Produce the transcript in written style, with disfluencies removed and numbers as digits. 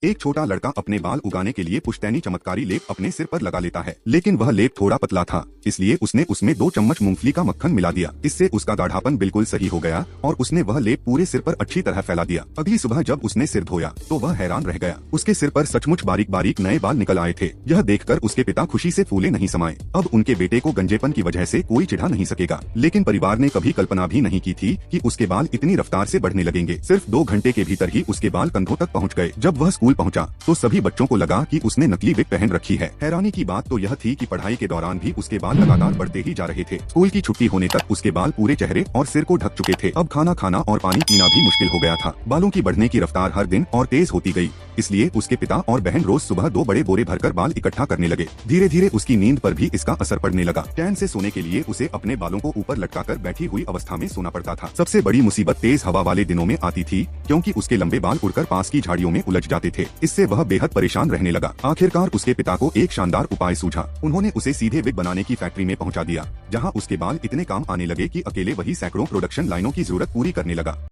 एक छोटा लड़का अपने बाल उगाने के लिए पुश्तैनी चमत्कारी लेप अपने सिर पर लगा लेता है, लेकिन वह लेप थोड़ा पतला था, इसलिए उसने उसमें 2 चम्मच मूंगफली का मक्खन मिला दिया। इससे उसका गाढ़ापन बिल्कुल सही हो गया और उसने वह लेप पूरे सिर पर अच्छी तरह फैला दिया। अगली सुबह जब उसने सिर धोया तो वह हैरान रह गया। उसके सिर पर सचमुच बारीक बारीक नए बाल निकल आए थे। यह देखकर उसके पिता खुशी से फूले नहीं समाये। अब उनके बेटे को गंजेपन की वजह से कोई चिढ़ा नहीं सकेगा, लेकिन परिवार ने कभी कल्पना भी नहीं की थी कि उसके बाल इतनी रफ्तार से बढ़ने लगेंगे। सिर्फ 2 घंटे के भीतर ही उसके बाल कंधों तक पहुँच गए। जब वह स्कूल पहुँचा तो सभी बच्चों को लगा कि उसने नकली विग पहन रखी है। हैरानी की बात तो यह थी कि पढ़ाई के दौरान भी उसके बाल लगातार बढ़ते ही जा रहे थे। स्कूल की छुट्टी होने तक उसके बाल पूरे चेहरे और सिर को ढक चुके थे। अब खाना खाना और पानी पीना भी मुश्किल हो गया था। बालों की बढ़ने की रफ्तार हर दिन और तेज होती गई, इसलिए उसके पिता और बहन रोज सुबह 2 बड़े बोरे भरकर बाल इकट्ठा करने लगे। धीरे धीरे उसकी नींद पर भी इसका असर पड़ने लगा। चैन से सोने के लिए उसे अपने बालों को ऊपर लटकाकर बैठी हुई अवस्था में सोना पड़ता था। सबसे बड़ी मुसीबत तेज हवा वाले दिनों में आती थी, क्योंकि उसके लंबे बाल उड़कर पास की झाड़ियों में उलझ जाते थे। इससे वह बेहद परेशान रहने लगा। आखिरकार उसके पिता को एक शानदार उपाय सूझा। उन्होंने उसे सीधे विग बनाने की फैक्ट्री में पहुंचा दिया, जहां उसके बाल इतने काम आने लगे कि अकेले वही सैकड़ों प्रोडक्शन लाइनों की जरूरत पूरी करने लगा।